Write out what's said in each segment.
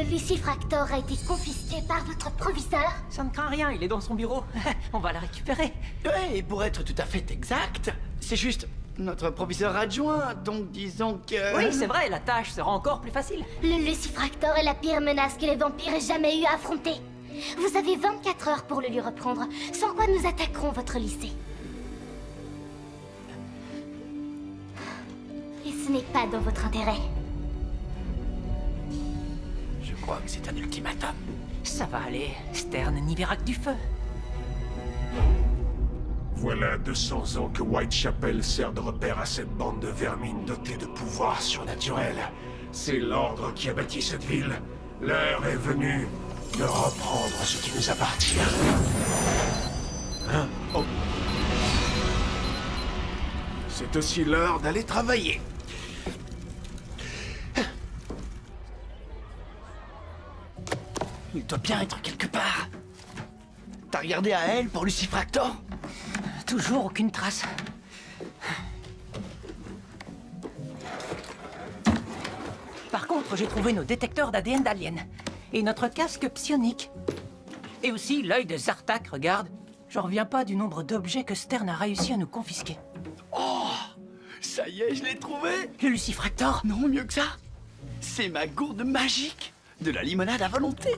lucifractor a été confisqué par votre proviseur. Ça ne craint rien, il est dans son bureau. On va le récupérer. Ouais, et pour être tout à fait exact, c'est juste notre proviseur adjoint, donc disons que... Oui, c'est vrai, la tâche sera encore plus facile. Le lucifractor est la pire menace que les vampires aient jamais eu à affronter. Vous avez 24 heures pour le lui reprendre, sans quoi nous attaquerons votre lycée. Et ce n'est pas dans votre intérêt. Je crois que c'est un ultimatum. Ça va aller, Stern n'y verra que du feu. Voilà 200 ans que Whitechapel sert de repère à cette bande de vermines dotée de pouvoirs surnaturels. C'est l'ordre qui a bâti cette ville. L'heure est venue de reprendre ce qui nous appartient. Hein? Oh. C'est aussi l'heure d'aller travailler. Il doit bien être quelque part. T'as regardé à elle pour Lucifractor? Toujours aucune trace. Par contre, j'ai trouvé nos détecteurs d'ADN d'aliens. Et notre casque psionique. Et aussi l'œil de Zartak, regarde. J'en reviens pas du nombre d'objets que Stern a réussi à nous confisquer. Oh! Ça y est, je l'ai trouvé! Le lucifractor? Non, mieux que ça. C'est ma gourde magique. De la limonade à volonté.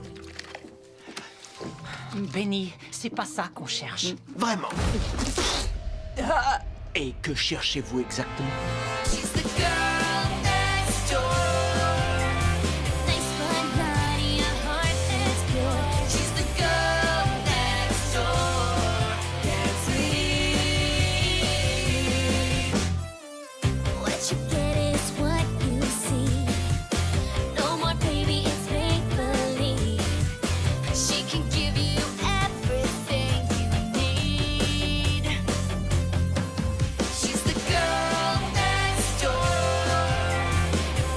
Benny, c'est pas ça qu'on cherche. Vraiment. Et que cherchez-vous exactement? She's the girl next door. Nice but naughty, a heart that's pure. She's the girl next door. That's me. What you get is what you see. No more baby, it's make believe. She can give you everything you need. She's the girl next door.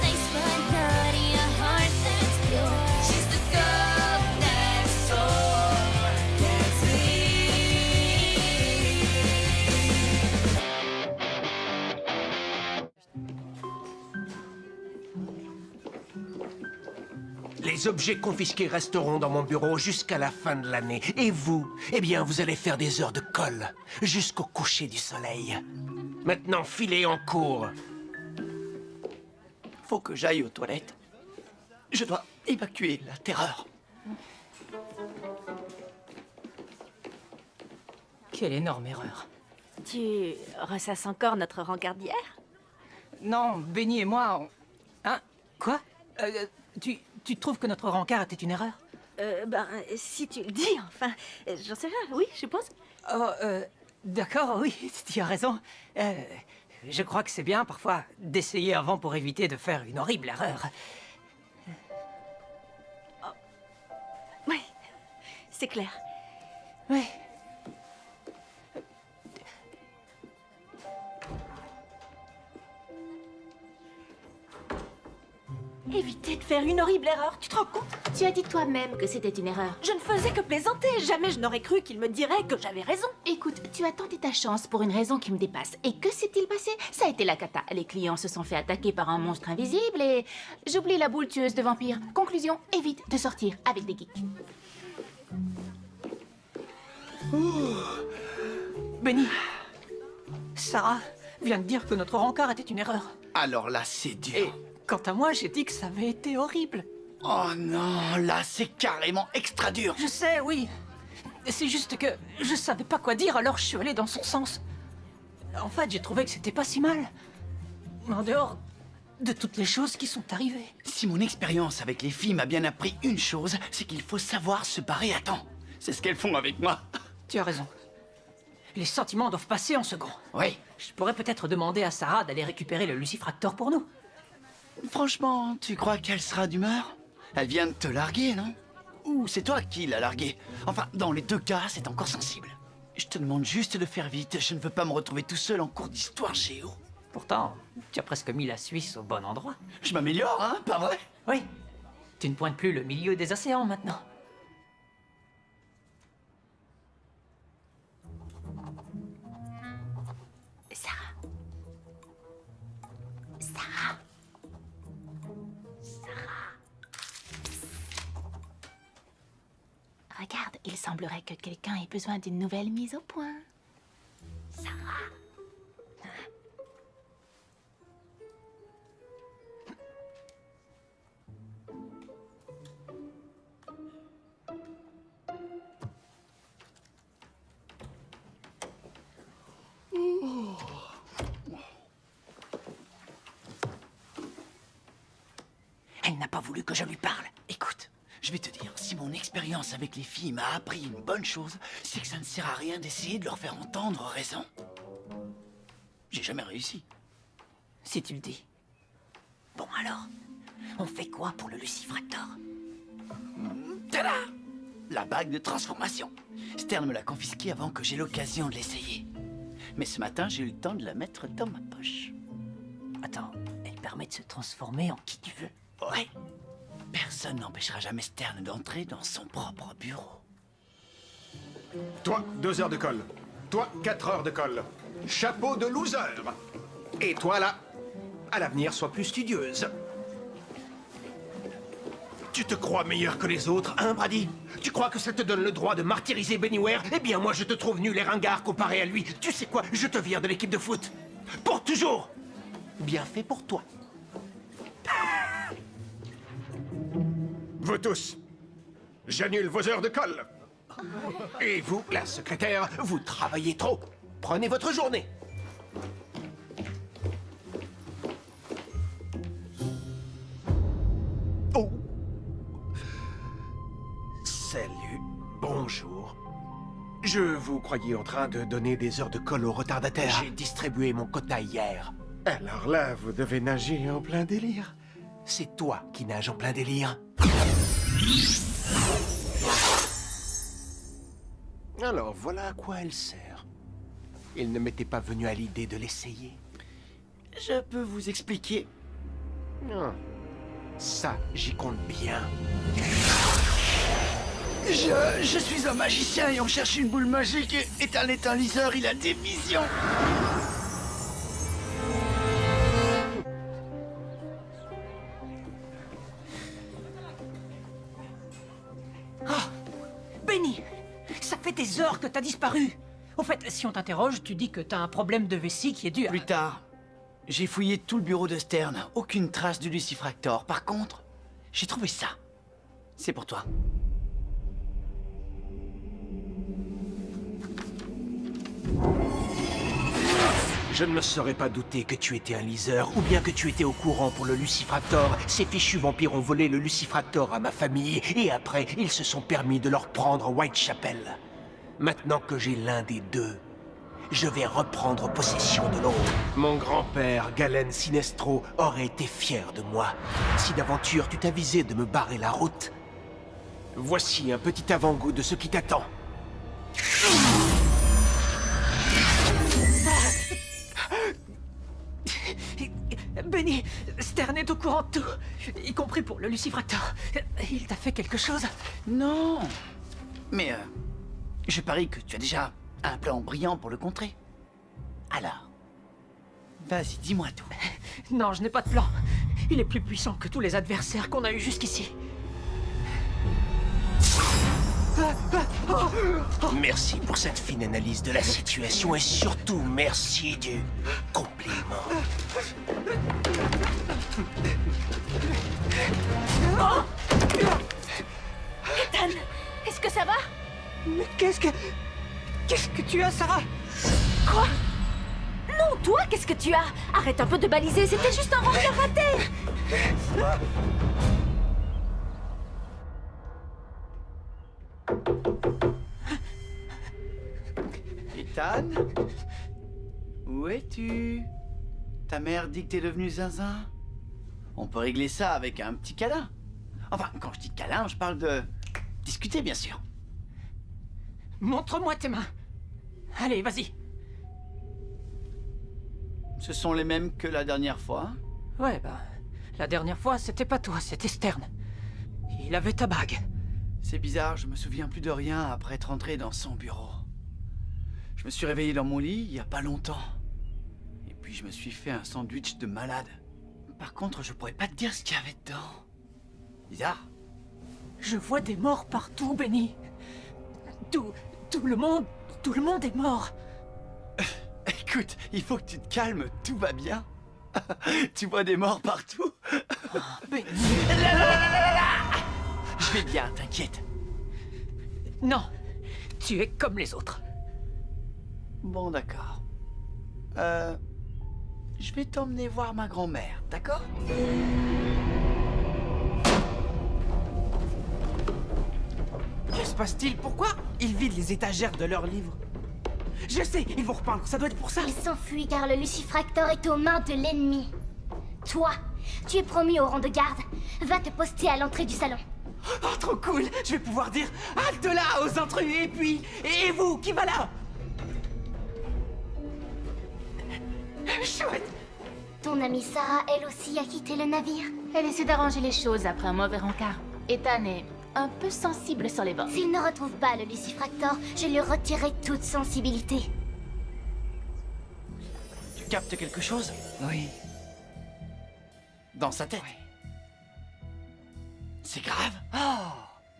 Nice but naughty, a heart that's pure. She's the girl next door. That's me. Les objets confisqués resteront dans mon bureau jusqu'à la fin de l'année. Et vous, eh bien, vous allez faire des heures de colle jusqu'au coucher du soleil. Maintenant, filez en cours. Faut que j'aille aux toilettes. Je dois évacuer la terreur. Quelle énorme erreur. Tu ressasses encore notre rencard d'hier? Non, Benny et moi, Hein? Quoi? Tu trouves que notre rencard était une erreur? Si tu le dis, enfin, j'en sais rien, oui, je pense. Oh, d'accord, oui, tu as raison. Je crois que c'est bien, parfois, d'essayer avant pour éviter de faire une horrible erreur. Oui, c'est clair. Oui. Éviter de faire une horrible erreur, tu te rends compte? Tu as dit toi-même que c'était une erreur. Je ne faisais que plaisanter, jamais je n'aurais cru qu'il me dirait que j'avais raison. Écoute, tu as tenté ta chance pour une raison qui me dépasse. Et que s'est-il passé? Ça a été la cata. Les clients se sont fait attaquer par un monstre invisible et... J'oublie la boule tueuse de vampires. Conclusion, évite de sortir avec des geeks. Benny, Sarah vient de dire que notre rencard était une erreur. Alors là, c'est dur. Et quant à moi, j'ai dit que ça avait été horrible. Oh non, là, c'est carrément extra dur. Je sais, oui. C'est juste que je savais pas quoi dire, alors je suis allé dans son sens. En fait, j'ai trouvé que c'était pas si mal. En dehors de toutes les choses qui sont arrivées. Si mon expérience avec les filles m'a bien appris une chose, c'est qu'il faut savoir se barrer à temps. C'est ce qu'elles font avec moi. Tu as raison. Les sentiments doivent passer en second. Oui. Je pourrais peut-être demander à Sarah d'aller récupérer le lucifractor pour nous. Franchement, tu crois qu'elle sera d'humeur? Elle vient de te larguer, non? Ou c'est toi qui l'as larguée? Enfin, dans les deux cas, c'est encore sensible. Je te demande juste de faire vite. Je ne veux pas me retrouver tout seul en cours d'histoire géo. Pourtant, tu as presque mis la Suisse au bon endroit. Je m'améliore, hein? Pas vrai? Oui. Tu ne pointes plus le milieu des océans maintenant. Sarah. Sarah. Sarah. Il semblerait que quelqu'un ait besoin d'une nouvelle mise au point. Elle n'a pas voulu que je lui parle. Écoute, je vais te dire, si mon expérience avec les filles m'a appris une bonne chose, c'est que ça ne sert à rien d'essayer de leur faire entendre raison. J'ai jamais réussi. Si tu le dis. Bon alors, on fait quoi pour le Lucifractor? Tada! La bague de transformation. Stern me l'a confisquée avant que j'aie l'occasion de l'essayer. Mais ce matin, j'ai eu le temps de la mettre dans ma poche. Attends, elle permet de se transformer en qui tu veux. Ouais. Personne n'empêchera jamais Stern d'entrer dans son propre bureau. Toi, 2 heures de colle. Toi, 4 heures de colle. Chapeau de loser. Et toi, là, à l'avenir, sois plus studieuse. Tu te crois meilleur que les autres, hein, Brady? Tu crois que ça te donne le droit de martyriser Bennyware? Eh bien, moi, je te trouve nul et ringard comparé à lui. Tu sais quoi? Je te vire de l'équipe de foot. Pour toujours. Bien fait pour toi. Vous tous, j'annule vos heures de colle. Et vous, la secrétaire, vous travaillez trop. Prenez votre journée. Oh. Salut, bonjour. Je vous croyais en train de donner des heures de colle aux retardataires. J'ai distribué mon quota hier. Alors là, vous devez nager en plein délire. C'est toi qui nages en plein délire. Alors, voilà à quoi elle sert. Il ne m'était pas venu à l'idée de l'essayer. Je peux vous expliquer. Non. Ça, j'y compte bien. Je suis un magicien et on cherche une boule magique. Ethan est un liseur, il a des visions. Benny, ça fait des heures que t'as disparu. Au fait, si on t'interroge, tu dis que t'as un problème de vessie qui est dû à... Plus tard, j'ai fouillé tout le bureau de Stern. Aucune trace du Lucifractor. Par contre, j'ai trouvé ça. C'est pour toi. Je ne me serais pas douté que tu étais un liseur, ou bien que tu étais au courant pour le Lucifractor. Ces fichus vampires ont volé le Lucifractor à ma famille, et après, ils se sont permis de leur prendre Whitechapel. Maintenant que j'ai l'un des deux, je vais reprendre possession de l'autre. Mon grand-père, Galen Sinestro, aurait été fier de moi. Si d'aventure tu t'avisais de me barrer la route, voici un petit avant-goût de ce qui t'attend. Benny, Stern est au courant de tout, y compris pour le Lucifractor. Il t'a fait quelque chose? Non. Mais je parie que tu as déjà un plan brillant pour le contrer. Alors, vas-y, dis-moi tout. Non, je n'ai pas de plan. Il est plus puissant que tous les adversaires qu'on a eus jusqu'ici. Merci pour cette fine analyse de la situation et surtout merci du compliment. Ethan, est-ce que ça va? Mais qu'est-ce que tu as, Sarah? Quoi? Non, toi, qu'est-ce que tu as? Arrête un peu de baliser, c'était juste un rancœur raté. Ethan? Où es-tu? Ta mère dit que t'es devenu zinzin? On peut régler ça avec un petit câlin. Enfin, quand je dis câlin, je parle de... discuter, bien sûr. Montre-moi tes mains. Allez, vas-y. Ce sont les mêmes que la dernière fois. Ouais, bah... La dernière fois, c'était pas toi, c'était Stern. Il avait ta bague. C'est bizarre, je me souviens plus de rien après être entré dans son bureau. Je me suis réveillé dans mon lit il y a pas longtemps. Et puis je me suis fait un sandwich de malade. Par contre, je pourrais pas te dire ce qu'il y avait dedans. Bizarre. Je vois des morts partout, Benny. Tout le monde est mort. Écoute, il faut que tu te calmes, tout va bien. Tu vois des morts partout. Mais Je vais bien, t'inquiète. non, tu es comme les autres. Bon, d'accord. Je vais t'emmener voir ma grand-mère, d'accord? Que se passe-t-il? Pourquoi ils vident les étagères de leurs livres? Je sais, ils vont repeindre, ça doit être pour ça. Il s'enfuit car le Lucifractor est aux mains de l'ennemi. Toi, tu es promu au rang de garde. Va te poster à l'entrée du salon. Oh, trop cool! Je vais pouvoir dire halte là aux intrus, et puis... Et vous, qui va là? Chouette! Ton amie Sarah, elle aussi, a quitté le navire. Elle essaie d'arranger les choses après un mauvais rencard. Ethan est un peu sensible sur les bords. S'il ne retrouve pas le Lucifractor, je lui retirerai toute sensibilité. Tu captes quelque chose? Oui. Dans sa tête. C'est grave? Oh,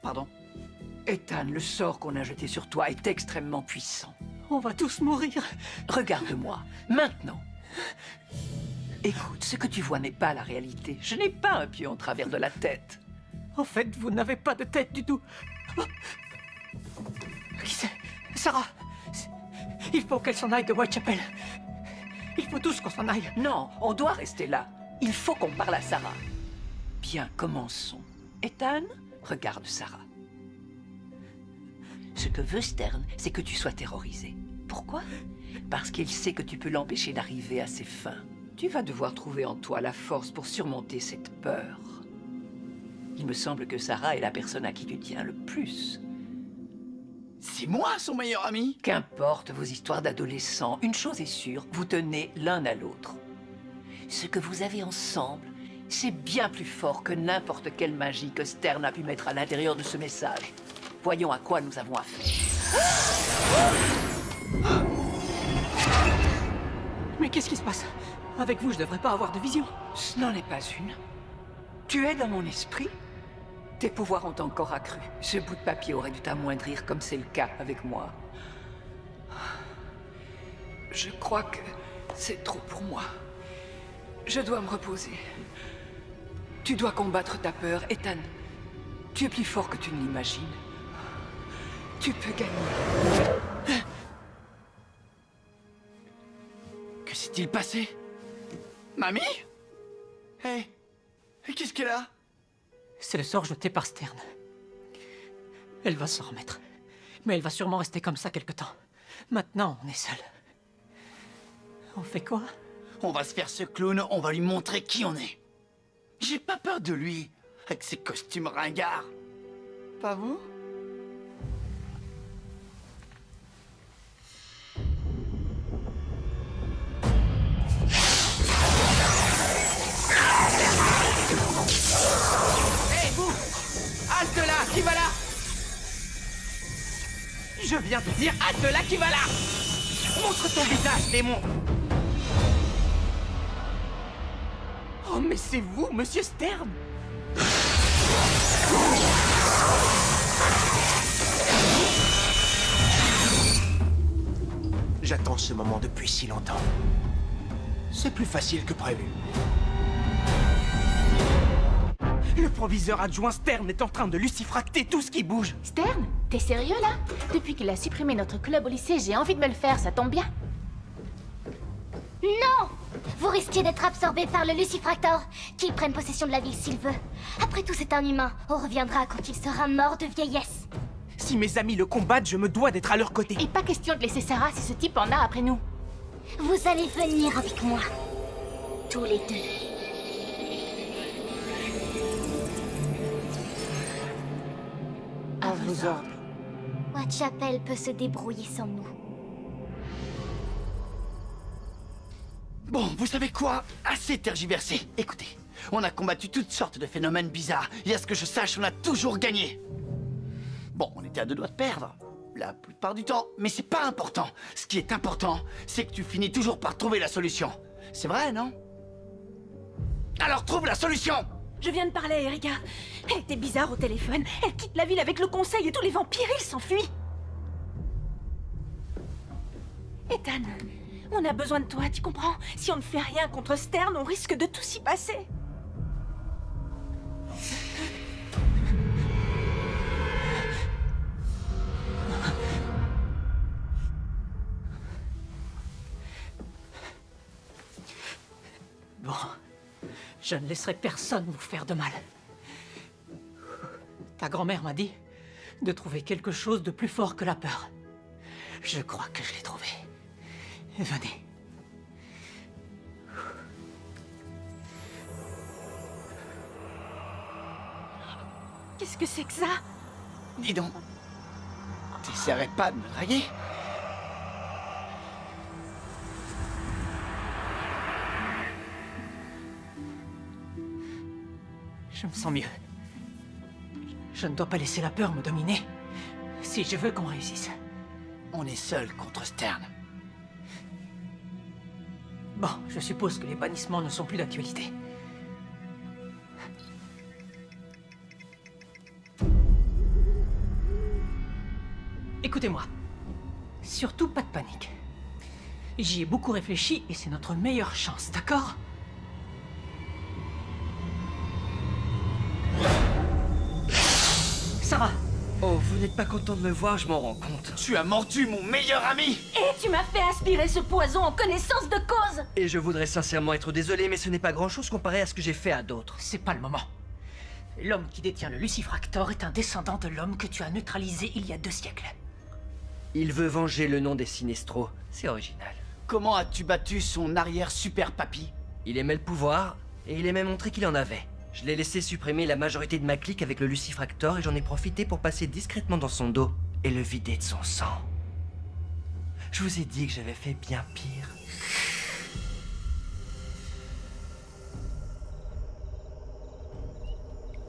Pardon? Ethan, le sort qu'on a jeté sur toi est extrêmement puissant. On va tous mourir. Regarde-moi, maintenant. Écoute, ce que tu vois n'est pas la réalité. Je n'ai pas un pieu en travers de la tête. En fait, vous n'avez pas de tête du tout. Qui c'est? Sarah. Il faut qu'elle s'en aille de Whitechapel. Il faut tous qu'on s'en aille. Non, on doit rester là. Il faut qu'on parle à Sarah. Bien, commençons. Ethan, regarde Sarah. Ce que veut Stern, c'est que tu sois terrorisé. Pourquoi? Parce qu'il sait que tu peux l'empêcher d'arriver à ses fins. Tu vas devoir trouver en toi la force pour surmonter cette peur. Il me semble que Sarah est la personne à qui tu tiens le plus. C'est moi son meilleur ami? Qu'importe vos histoires d'adolescents, une chose est sûre, vous tenez l'un à l'autre. Ce que vous avez ensemble, c'est bien plus fort que n'importe quelle magie que Stern a pu mettre à l'intérieur de ce message. Voyons à quoi nous avons affaire. Mais qu'est-ce qui se passe? Avec vous, je devrais pas avoir de vision. Ce n'en est pas une. Tu es dans mon esprit. Tes pouvoirs ont encore accru. Ce bout de papier aurait dû t'amoindrir comme c'est le cas avec moi. Je crois que c'est trop pour moi. Je dois me reposer. Tu dois combattre ta peur, Ethan. Tu es plus fort que tu ne l'imagines. Tu peux gagner. Que s'est-il passé? Mamie? Hé, qu'est-ce qu'elle a? C'est le sort jeté par Stern. Elle va s'en remettre. Mais elle va sûrement rester comme ça quelque temps. Maintenant, on est seuls. On fait quoi? On va se faire ce clown, on va lui montrer qui on est. J'ai pas peur de lui, avec ses costumes ringards. Pas vous? Hé, vous! Halte là, qui va là? Je viens de dire halte là, qui va là? Montre ton visage, démon! Oh, mais c'est vous, monsieur Stern! J'attends ce moment depuis si longtemps. C'est plus facile que prévu. Le proviseur adjoint Stern est en train de lucifracter tout ce qui bouge. Stern, t'es sérieux là? Depuis qu'il a supprimé notre club au lycée, j'ai envie de me le faire, ça tombe bien. Non! Vous risquez d'être absorbé par le Lucifractor. Qu'il prenne possession de la ville s'il veut. Après tout, c'est un humain. On reviendra quand il sera mort de vieillesse. Si mes amis le combattent, je me dois d'être à leur côté. Et pas question de laisser Sarah si ce type en a après nous. Vous allez venir avec moi. Tous les deux. À vos ordres. Whitechapel peut se débrouiller sans nous. Bon, vous savez quoi? Assez tergiversé. Écoutez, on a combattu toutes sortes de phénomènes bizarres. Et à ce que je sache, on a toujours gagné. Bon, on était à 2 doigts de perdre. La plupart du temps. Mais c'est pas important. Ce qui est important, c'est que tu finis toujours par trouver la solution. C'est vrai, non? Alors trouve la solution! Je viens de parler à Erika. Elle était bizarre au téléphone. Elle quitte la ville avec le conseil et tous les vampires, ils s'enfuient. Ethan, on a besoin de toi, tu comprends? Si on ne fait rien contre Stern, on risque de tout s'y passer. Bon, je ne laisserai personne vous faire de mal. Ta grand-mère m'a dit de trouver quelque chose de plus fort que la peur. Je crois que je l'ai trouvé. Venez. Qu'est-ce que c'est que ça? Dis donc, t'essaierais pas de me draguer? Je me sens mieux. Je ne dois pas laisser la peur me dominer si je veux qu'on réussisse. On est seul contre Stern. Bon, je suppose que les bannissements ne sont plus d'actualité. Écoutez-moi. Surtout pas de panique. J'y ai beaucoup réfléchi et c'est notre meilleure chance, d'accord? Sarah! Oh, vous n'êtes pas content de me voir, je m'en rends compte. Tu as mordu mon meilleur ami! Et tu m'as fait aspirer ce poison en connaissance de cause! Et je voudrais sincèrement être désolé, mais ce n'est pas grand-chose comparé à ce que j'ai fait à d'autres. C'est pas le moment. L'homme qui détient le Lucifractor est un descendant de l'homme que tu as neutralisé il y a 2 siècles. Il veut venger le nom des Sinestro. C'est original. Comment as-tu battu son arrière-super-papy? Il aimait le pouvoir, et il aimait montrer qu'il en avait. Je l'ai laissé supprimer la majorité de ma clique avec le Lucifractor et j'en ai profité pour passer discrètement dans son dos et le vider de son sang. Je vous ai dit que j'avais fait bien pire.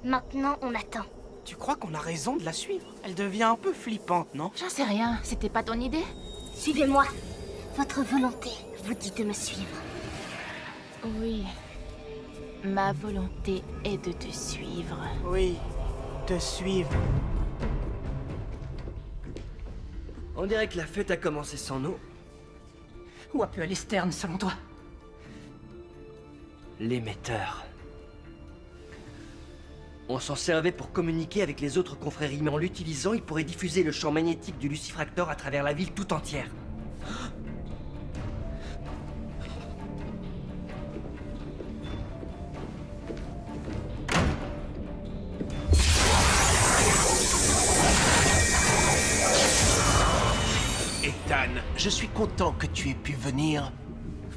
Maintenant, on attend. Tu crois qu'on a raison de la suivre? Elle devient un peu flippante, non? J'en sais rien, c'était pas ton idée? Suivez-moi. Votre volonté vous dit de me suivre. Oui. Ma volonté est de te suivre. Oui, te suivre. On dirait que la fête a commencé sans nous. Où a pu aller Stern, selon toi? L'émetteur. On s'en servait pour communiquer avec les autres confréries, mais en l'utilisant, il pourrait diffuser le champ magnétique du Lucifractor à travers la ville tout entière. Ethan, je suis content que tu aies pu venir.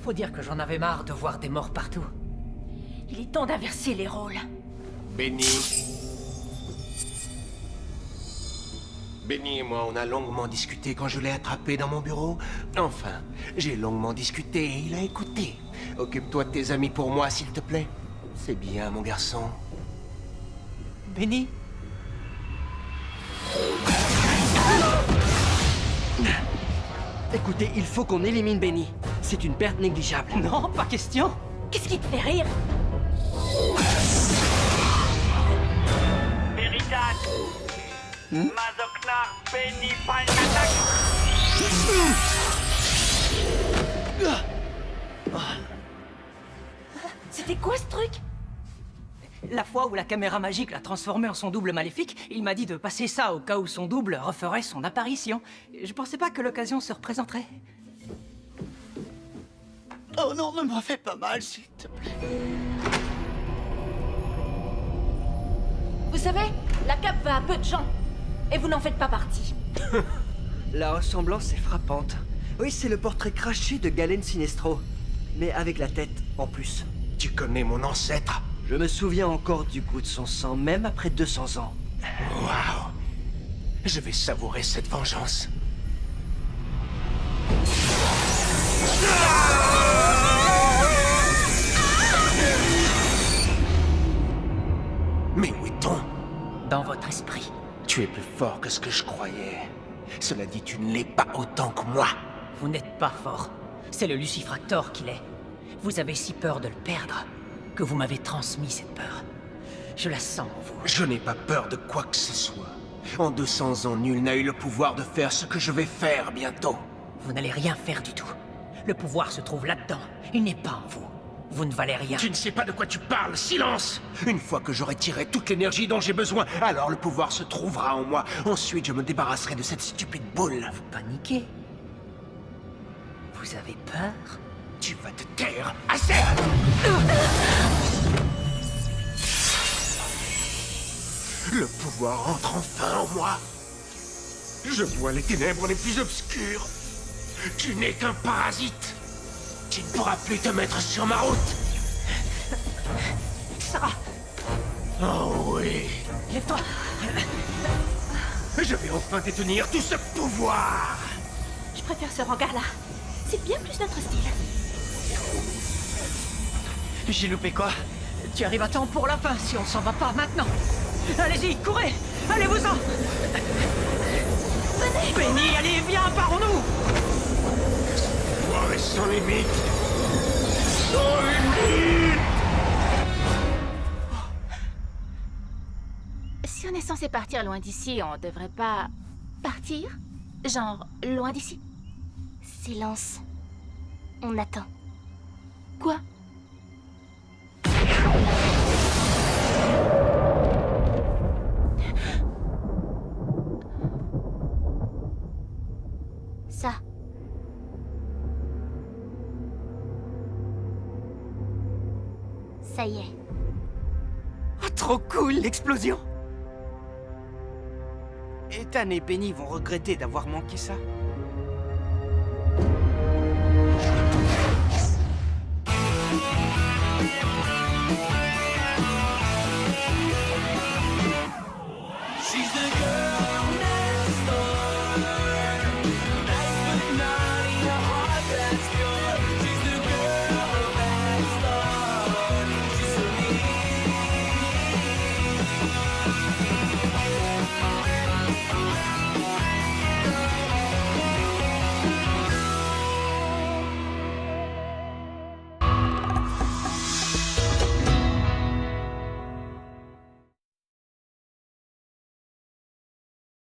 Faut dire que j'en avais marre de voir des morts partout. Il est temps d'inverser les rôles. Benny. Benny et moi, on a longuement discuté quand je l'ai attrapé dans mon bureau. Enfin, j'ai longuement discuté et il a écouté. Occupe-toi de tes amis pour moi, s'il te plaît. C'est bien, mon garçon. Benny? Écoutez, il faut qu'on élimine Benny. C'est une perte négligeable. Non, pas question. Qu'est-ce qui te fait rire? Veritas Mazoknar Benny Palmatak. C'était quoi ce truc? La fois où la caméra magique l'a transformé en son double maléfique, il m'a dit de passer ça au cas où son double referait son apparition. Je pensais pas que l'occasion se représenterait. Oh non, ne m'en fais pas mal, s'il te plaît. Vous savez, la cape va à peu de gens. Et vous n'en faites pas partie. La ressemblance est frappante. Oui, c'est le portrait craché de Galen Sinestro. Mais avec la tête en plus. Tu connais mon ancêtre? Je me souviens encore du goût de son sang, même après 200 ans. Waouh! Je vais savourer cette vengeance. Mais où est-on? Dans votre esprit. Tu es plus fort que ce que je croyais. Cela dit, tu ne l'es pas autant que moi. Vous n'êtes pas fort. C'est le Lucifractor qui l'est. Vous avez si peur de le perdre que vous m'avez transmis cette peur. Je la sens en vous. Je n'ai pas peur de quoi que ce soit. En 200 ans, nul n'a eu le pouvoir de faire ce que je vais faire bientôt. Vous n'allez rien faire du tout. Le pouvoir se trouve là-dedans. Il n'est pas en vous. Vous ne valez rien. Tu ne sais pas de quoi tu parles, silence! Une fois que j'aurai tiré toute l'énergie dont j'ai besoin, alors le pouvoir se trouvera en moi. Ensuite, je me débarrasserai de cette stupide boule. Vous paniquez. Vous avez peur? Tu vas te taire, assez! Le pouvoir entre enfin en moi. Je vois les ténèbres les plus obscures. Tu n'es qu'un parasite. Tu ne pourras plus te mettre sur ma route. Sarah, Oh oui. lève-toi. Je vais enfin détenir tout ce pouvoir. Je préfère ce regard-là. C'est bien plus notre style. J'ai loupé quoi? Tu arrives à temps pour la fin si on s'en va pas maintenant. Allez-y, courez. Allez-vous-en. Penny, allez, viens, partons-nous. Pouvoir est sans limite. Sans limite. Si on est censé partir loin d'ici, on devrait pas partir? Genre, loin d'ici? Silence. On attend. Quoi? Ça. Ça y est. Oh, trop cool, l'explosion! Ethan et Penny vont regretter d'avoir manqué ça. She's the girl